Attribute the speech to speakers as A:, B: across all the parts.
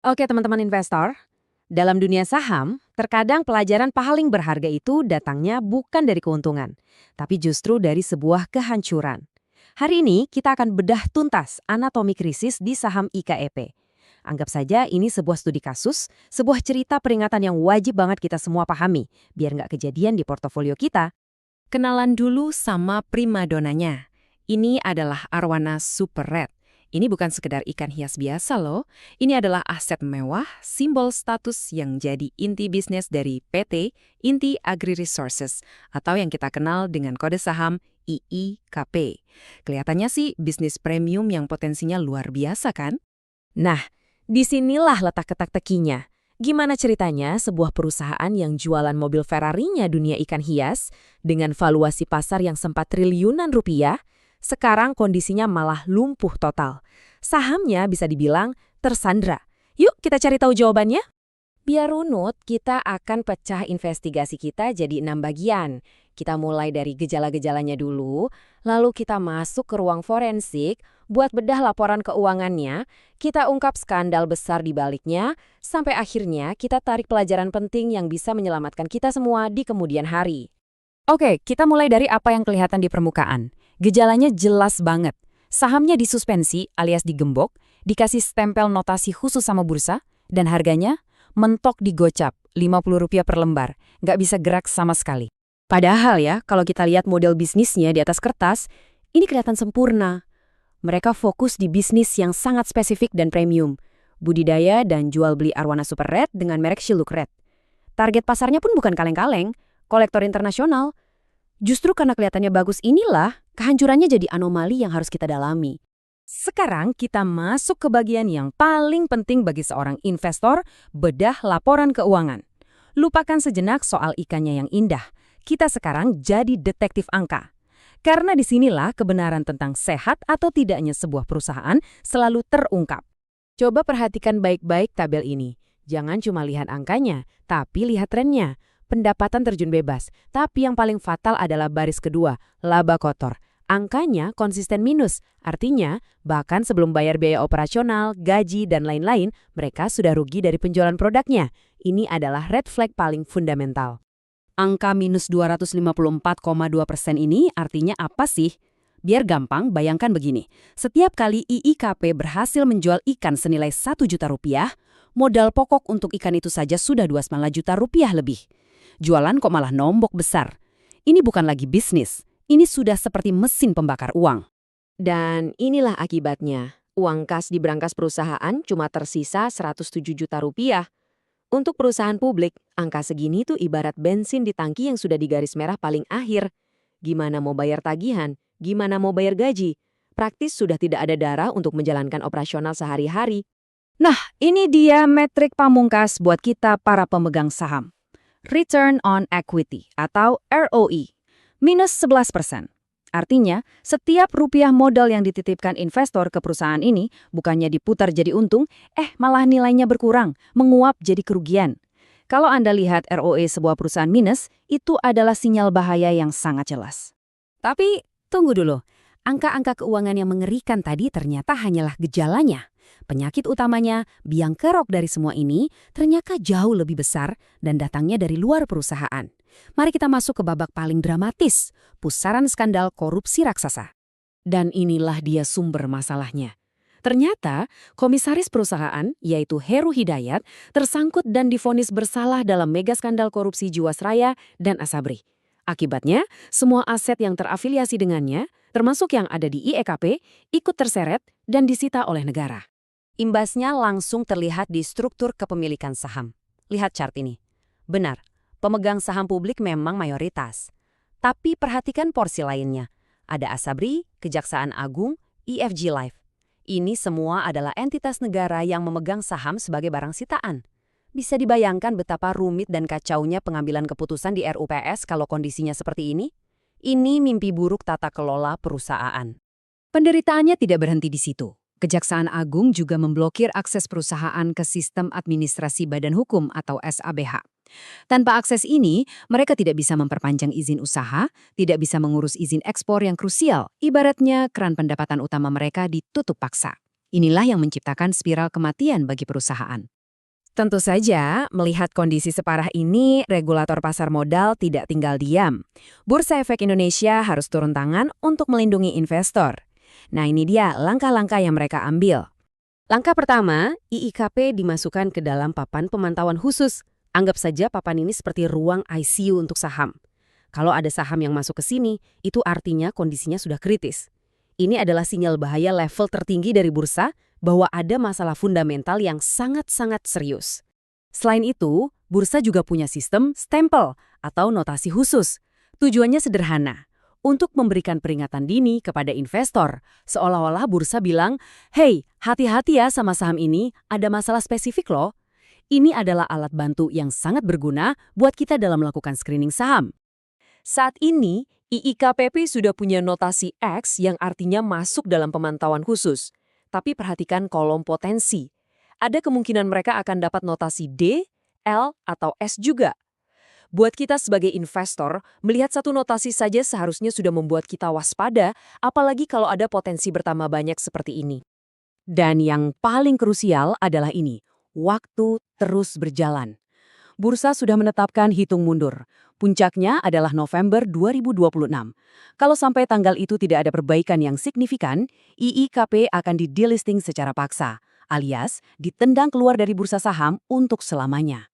A: Oke teman-teman investor, dalam dunia saham, terkadang pelajaran paling berharga itu datangnya bukan dari keuntungan, tapi justru dari sebuah kehancuran. Hari ini kita akan bedah tuntas anatomi krisis di saham IKEP. Anggap saja ini sebuah studi kasus, sebuah cerita peringatan yang wajib banget kita semua pahami, biar nggak kejadian di portofolio kita.
B: Kenalan dulu sama primadonanya. Ini adalah arwana super red. Ini bukan sekedar ikan hias biasa loh. Ini adalah aset mewah, simbol status yang jadi inti bisnis dari PT Inti Agri Resources atau yang kita kenal dengan kode saham IIKP. Kelihatannya sih bisnis premium yang potensinya luar biasa kan?
A: Nah, disinilah letak ketak-tekinya. Gimana ceritanya sebuah perusahaan yang jualan mobil Ferrari-nya dunia ikan hias dengan valuasi pasar yang sempat triliunan rupiah, sekarang kondisinya malah lumpuh total. Sahamnya bisa dibilang tersandra. Yuk kita cari tahu jawabannya. Biar runut, kita akan pecah investigasi kita jadi 6 bagian. Kita mulai dari gejala-gejalanya dulu, lalu kita masuk ke ruang forensik, buat bedah laporan keuangannya, kita ungkap skandal besar di baliknya, sampai akhirnya kita tarik pelajaran penting yang bisa menyelamatkan kita semua di kemudian hari. Oke, kita mulai dari apa yang kelihatan di permukaan. Gejalanya jelas banget. Sahamnya disuspensi alias digembok, dikasih stempel notasi khusus sama bursa, dan harganya mentok digocap, Rp50 per lembar, nggak bisa gerak sama sekali. Padahal ya, kalau kita lihat model bisnisnya di atas kertas, ini kelihatan sempurna. Mereka fokus di bisnis yang sangat spesifik dan premium, budidaya dan jual beli arwana super red dengan merek Shiluk Red. Target pasarnya pun bukan kaleng-kaleng, kolektor internasional. Justru karena kelihatannya bagus inilah, kehancurannya jadi anomali yang harus kita dalami. Sekarang kita masuk ke bagian yang paling penting bagi seorang investor, bedah laporan keuangan. Lupakan sejenak soal ikannya yang indah. Kita sekarang jadi detektif angka. Karena disinilah kebenaran tentang sehat atau tidaknya sebuah perusahaan selalu terungkap. Coba perhatikan baik-baik tabel ini. Jangan cuma lihat angkanya, tapi lihat trennya. Pendapatan terjun bebas, tapi yang paling fatal adalah baris kedua, laba kotor. Angkanya konsisten minus, artinya bahkan sebelum bayar biaya operasional, gaji, dan lain-lain, mereka sudah rugi dari penjualan produknya. Ini adalah red flag paling fundamental. Angka minus 254,2% ini artinya apa sih? Biar gampang, bayangkan begini. Setiap kali IIKP berhasil menjual ikan senilai Rp1 juta, modal pokok untuk ikan itu saja sudah Rp29 juta lebih. Jualan kok malah nombok besar. Ini bukan lagi bisnis. Ini sudah seperti mesin pembakar uang. Dan inilah akibatnya. Uang kas di brankas perusahaan cuma tersisa Rp107 juta. Untuk perusahaan publik, angka segini tuh ibarat bensin di tangki yang sudah digaris merah paling akhir. Gimana mau bayar tagihan? Gimana mau bayar gaji? Praktis sudah tidak ada darah untuk menjalankan operasional sehari-hari. Nah, ini dia metrik pamungkas buat kita para pemegang saham. Return on Equity atau ROE. Minus 11%. Artinya, setiap rupiah modal yang dititipkan investor ke perusahaan ini bukannya diputar jadi untung, malah nilainya berkurang, menguap jadi kerugian. Kalau Anda lihat ROE sebuah perusahaan minus, itu adalah sinyal bahaya yang sangat jelas. Tapi, tunggu dulu. Angka-angka keuangan yang mengerikan tadi ternyata hanyalah gejalanya. Penyakit utamanya, biang kerok dari semua ini, ternyata jauh lebih besar dan datangnya dari luar perusahaan. Mari kita masuk ke babak paling dramatis, pusaran skandal korupsi raksasa. Dan inilah dia sumber masalahnya. Ternyata, komisaris perusahaan, yaitu Heru Hidayat, tersangkut dan divonis bersalah dalam mega skandal korupsi Jiwasraya dan Asabri. Akibatnya, semua aset yang terafiliasi dengannya, termasuk yang ada di IEKP, ikut terseret dan disita oleh negara. Imbasnya langsung terlihat di struktur kepemilikan saham. Lihat chart ini. Benar, pemegang saham publik memang mayoritas. Tapi perhatikan porsi lainnya. Ada Asabri, Kejaksaan Agung, EFG Life. Ini semua adalah entitas negara yang memegang saham sebagai barang sitaan. Bisa dibayangkan betapa rumit dan kacaunya pengambilan keputusan di RUPS kalau kondisinya seperti ini? Ini mimpi buruk tata kelola perusahaan. Penderitaannya tidak berhenti di situ. Kejaksaan Agung juga memblokir akses perusahaan ke Sistem Administrasi Badan Hukum atau SABH. Tanpa akses ini, mereka tidak bisa memperpanjang izin usaha, tidak bisa mengurus izin ekspor yang krusial, ibaratnya keran pendapatan utama mereka ditutup paksa.
B: Inilah yang menciptakan spiral kematian bagi perusahaan.
A: Tentu saja, melihat kondisi separah ini, regulator pasar modal tidak tinggal diam. Bursa Efek Indonesia harus turun tangan untuk melindungi investor. Nah, ini dia langkah-langkah yang mereka ambil. Langkah pertama, IIKP dimasukkan ke dalam papan pemantauan khusus. Anggap saja papan ini seperti ruang ICU untuk saham. Kalau ada saham yang masuk ke sini, itu artinya kondisinya sudah kritis. Ini adalah sinyal bahaya level tertinggi dari bursa bahwa ada masalah fundamental yang sangat-sangat serius. Selain itu, bursa juga punya sistem stempel atau notasi khusus. Tujuannya sederhana, untuk memberikan peringatan dini kepada investor, seolah-olah bursa bilang, "Hey, hati-hati ya sama saham ini, ada masalah spesifik loh." Ini adalah alat bantu yang sangat berguna buat kita dalam melakukan screening saham. Saat ini, IIKPP sudah punya notasi X yang artinya masuk dalam pemantauan khusus. Tapi perhatikan kolom potensi. Ada kemungkinan mereka akan dapat notasi D, L, atau S juga. Buat kita sebagai investor, melihat satu notasi saja seharusnya sudah membuat kita waspada, apalagi kalau ada potensi bertambah banyak seperti ini. Dan yang paling krusial adalah ini, waktu terus berjalan. Bursa sudah menetapkan hitung mundur. Puncaknya adalah November 2026. Kalau sampai tanggal itu tidak ada perbaikan yang signifikan, IIKP akan di-delisting secara paksa, alias ditendang keluar dari bursa saham untuk selamanya.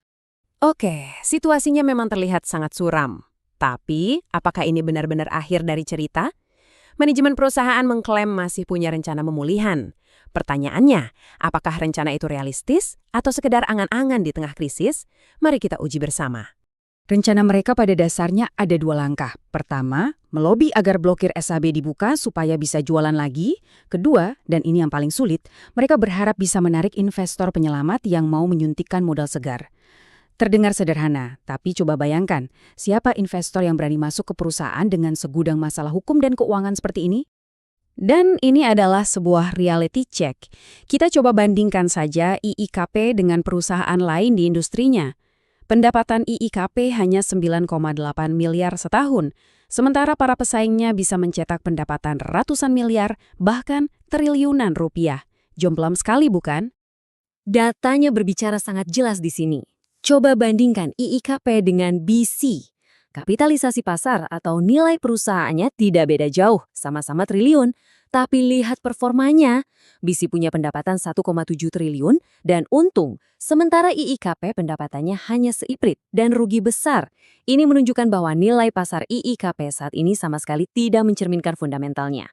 A: Oke, situasinya memang terlihat sangat suram. Tapi, apakah ini benar-benar akhir dari cerita? Manajemen perusahaan mengklaim masih punya rencana pemulihan. Pertanyaannya, apakah rencana itu realistis atau sekedar angan-angan di tengah krisis? Mari kita uji bersama. Rencana mereka pada dasarnya ada dua langkah. Pertama, melobi agar blokir SAB dibuka supaya bisa jualan lagi. Kedua, dan ini yang paling sulit, mereka berharap bisa menarik investor penyelamat yang mau menyuntikkan modal segar. Terdengar sederhana, tapi coba bayangkan, siapa investor yang berani masuk ke perusahaan dengan segudang masalah hukum dan keuangan seperti ini? Dan ini adalah sebuah reality check. Kita coba bandingkan saja IIKP dengan perusahaan lain di industrinya. Pendapatan IIKP hanya 9,8 miliar setahun, sementara para pesaingnya bisa mencetak pendapatan ratusan miliar, bahkan triliunan rupiah. Jomplang sekali bukan? Datanya berbicara sangat jelas di sini. Coba bandingkan IIKP dengan BC. Kapitalisasi pasar atau nilai perusahaannya tidak beda jauh, sama-sama triliun. Tapi lihat performanya, BC punya pendapatan 1,7 triliun dan untung, sementara IIKP pendapatannya hanya seiprit dan rugi besar. Ini menunjukkan bahwa nilai pasar IIKP saat ini sama sekali tidak mencerminkan fundamentalnya.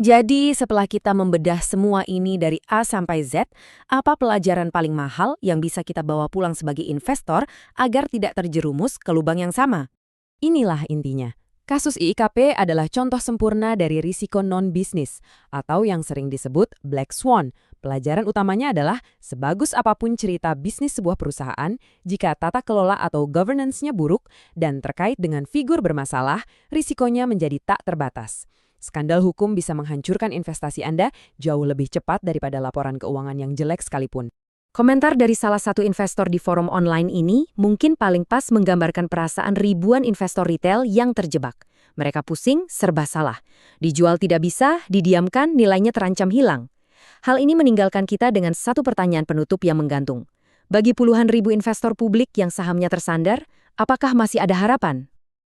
A: Jadi, setelah kita membedah semua ini dari A sampai Z, apa pelajaran paling mahal yang bisa kita bawa pulang sebagai investor agar tidak terjerumus ke lubang yang sama? Inilah intinya. Kasus IIKP adalah contoh sempurna dari risiko non-bisnis, atau yang sering disebut Black Swan. Pelajaran utamanya adalah, sebagus apapun cerita bisnis sebuah perusahaan, jika tata kelola atau governance-nya buruk dan terkait dengan figur bermasalah, risikonya menjadi tak terbatas. Skandal hukum bisa menghancurkan investasi Anda jauh lebih cepat daripada laporan keuangan yang jelek sekalipun. Komentar dari salah satu investor di forum online ini mungkin paling pas menggambarkan perasaan ribuan investor retail yang terjebak. Mereka pusing, serba salah. Dijual tidak bisa, didiamkan, nilainya terancam hilang. Hal ini meninggalkan kita dengan satu pertanyaan penutup yang menggantung. Bagi puluhan ribu investor publik yang sahamnya tersandar, apakah masih ada harapan?